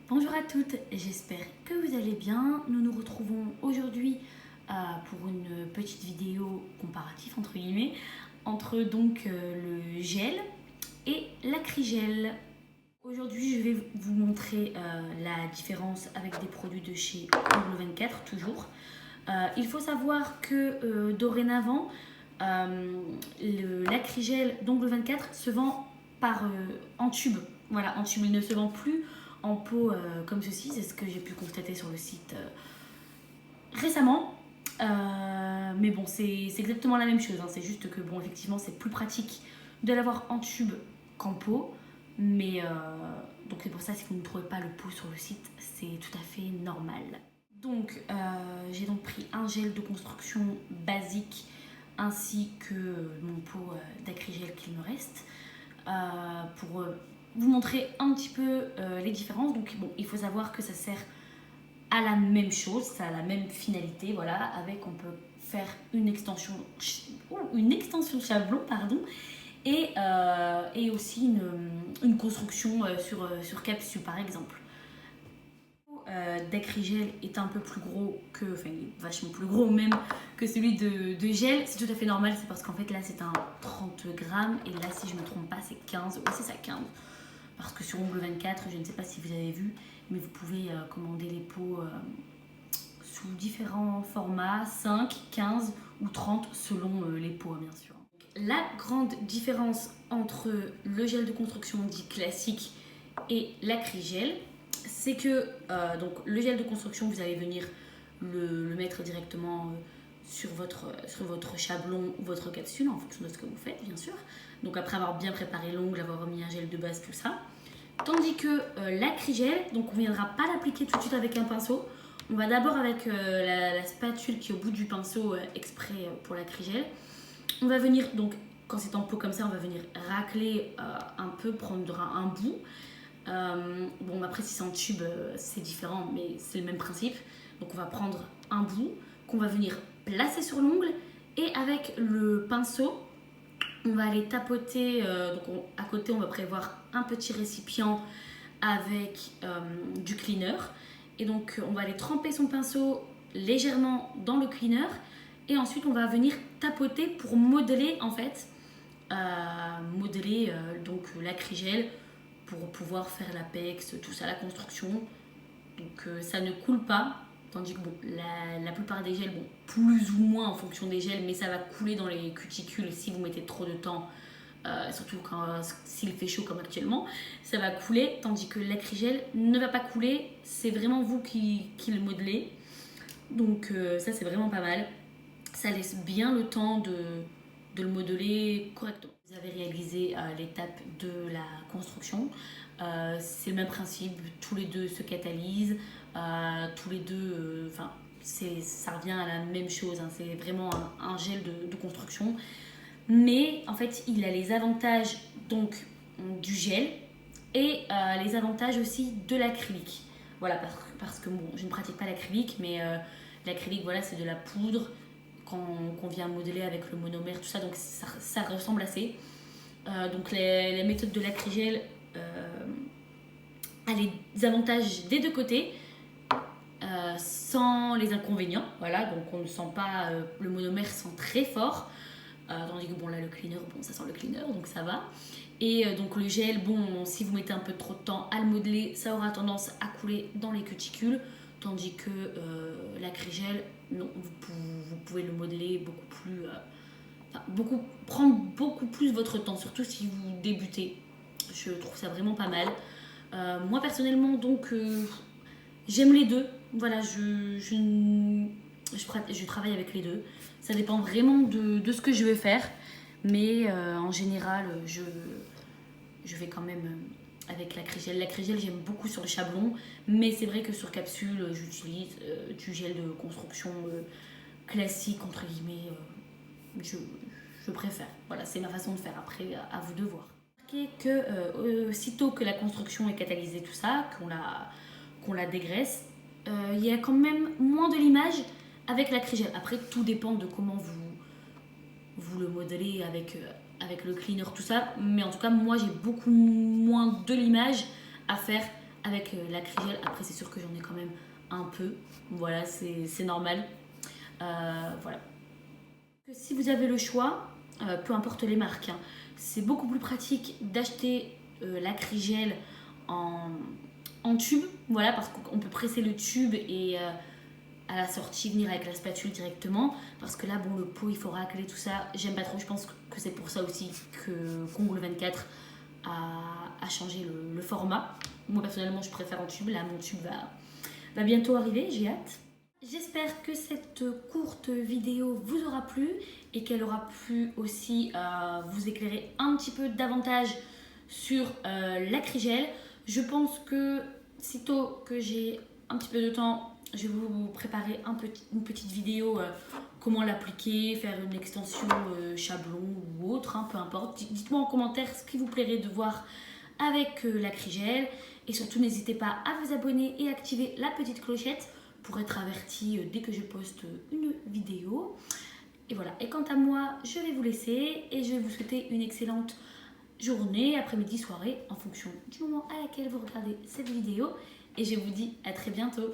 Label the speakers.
Speaker 1: Bonjour à toutes, j'espère que vous allez bien. Nous nous retrouvons aujourd'hui pour une petite vidéo comparative entre guillemets entre le gel et l'acrygel. Aujourd'hui je vais vous montrer la différence avec des produits de chez Angle 24 toujours. Il faut savoir que dorénavant l'acrygel d'Angle 24 se vend en tube. Voilà, en tube, il ne se vend plus en pot comme ceci, c'est ce que j'ai pu constater sur le site récemment. Mais bon, c'est exactement la même chose, hein. C'est juste que bon, effectivement, c'est plus pratique de l'avoir en tube qu'en pot. Mais donc c'est pour ça, si vous ne trouvez pas le pot sur le site, c'est tout à fait normal. Donc j'ai donc pris un gel de construction basique ainsi que mon pot d'acrygel qu'il me reste pour vous montrer un petit peu les différences. Donc bon, il faut savoir que ça sert à la même chose, ça a la même finalité, voilà, avec on peut faire une extension chablon, pardon, et aussi une construction sur capsule par exemple. D'acrygel est un peu plus gros que, enfin il est vachement plus gros même que celui de gel. C'est tout à fait normal, c'est parce qu'en fait là c'est un 30 grammes et là si je me trompe pas c'est 15, oui c'est ça 15. Parce que sur Ongle 24, je ne sais pas si vous avez vu, mais vous pouvez commander les pots sous différents formats, 5, 15 ou 30 selon les pots bien sûr. La grande différence entre le gel de construction dit classique et l'acrygel, c'est que donc le gel de construction, vous allez venir le mettre directement sur votre chablon ou votre capsule en fonction de ce que vous faites bien sûr. Donc après avoir bien préparé l'ongle, avoir mis un gel de base, tout ça. Tandis que l'acrygel, donc on ne viendra pas l'appliquer tout de suite avec un pinceau. On va d'abord avec la spatule qui est au bout du pinceau exprès pour l'acrygel. On va venir, donc quand c'est en pot comme ça, on va venir racler un peu, prendre un bout. Bon après si c'est en tube c'est différent mais c'est le même principe. Donc on va prendre un bout qu'on va venir placer sur l'ongle et avec le pinceau on va aller tapoter, à côté on va prévoir un petit récipient avec du cleaner et donc on va aller tremper son pinceau légèrement dans le cleaner et ensuite on va venir tapoter pour modeler en fait donc l'acrygel pour pouvoir faire l'apex, tout ça, la construction. Donc ça ne coule pas, tandis que bon, la plupart des gels, bon, plus ou moins en fonction des gels, mais ça va couler dans les cuticules si vous mettez trop de temps, surtout s'il fait chaud comme actuellement, ça va couler, tandis que l'acrygel ne va pas couler, c'est vraiment vous qui le modelez. Donc ça c'est vraiment pas mal, ça laisse bien le temps de le modeler correctement. Vous avez réalisé l'étape de la construction. C'est le même principe, tous les deux se catalysent, tous les deux, ça revient à la même chose, hein, c'est vraiment un gel de construction. Mais en fait, il a les avantages donc du gel et les avantages aussi de l'acrylique. Voilà, parce que bon, je ne pratique pas l'acrylique, mais l'acrylique, voilà, c'est de la poudre qu'on vient modeler avec le monomère, tout ça, donc ça ressemble assez. Donc la méthode de l'acrygel a les avantages des deux côtés, sans les inconvénients. Voilà, donc on ne sent pas, le monomère sent très fort, tandis que bon là le cleaner, bon ça sent le cleaner, donc ça va. Et donc le gel, bon si vous mettez un peu trop de temps à le modeler, ça aura tendance à couler dans les cuticules, tandis que l'acrygel, non, vous pouvez le modeler beaucoup plus, prendre beaucoup plus votre temps, surtout si vous débutez. Je trouve ça vraiment pas mal. Moi personnellement, donc j'aime les deux. Voilà, je travaille avec les deux. Ça dépend vraiment de ce que je veux faire, mais en général, je vais quand même avec l'acrygel. L'acrygel, j'aime beaucoup sur le chablon, mais c'est vrai que sur capsule, j'utilise du gel de construction classique, entre guillemets. Je préfère. Voilà, c'est ma façon de faire. Après, à vous de voir. Remarquez que aussitôt que la construction est catalysée, tout ça, qu'on la dégraisse, il y a quand même moins de limage avec l'acrygel. Après, tout dépend de comment vous le modelez avec le cleaner, tout ça. Mais en tout cas, moi, j'ai beaucoup moins de limage à faire avec l'acrygel. Après c'est sûr que j'en ai quand même un peu, voilà, c'est normal. Voilà. Si vous avez le choix, peu importe les marques, hein, c'est beaucoup plus pratique d'acheter l'acrygel en tube, voilà, parce qu'on peut presser le tube et à la sortie venir avec la spatule directement, parce que là bon, le pot il faut racler tout ça, j'aime pas trop. Je pense que c'est pour ça aussi que Comble 24 a changé le format. Moi personnellement je préfère en tube. Là mon tube va bientôt arriver, j'ai hâte. J'espère que cette courte vidéo vous aura plu et qu'elle aura pu aussi vous éclairer un petit peu davantage sur l'acrygel. Je pense que sitôt que j'ai un petit peu de temps, je vais vous préparer une petite vidéo comment l'appliquer, faire une extension chablon ou autre, hein, peu importe. Dites-moi en commentaire ce qui vous plairait de voir avec l'acrygel. Et surtout n'hésitez pas à vous abonner et activer la petite clochette pour être averti dès que je poste une vidéo. Et voilà, et quant à moi, je vais vous laisser et je vais vous souhaiter une excellente journée, après-midi, soirée, en fonction du moment à laquelle vous regardez cette vidéo. Et je vous dis à très bientôt.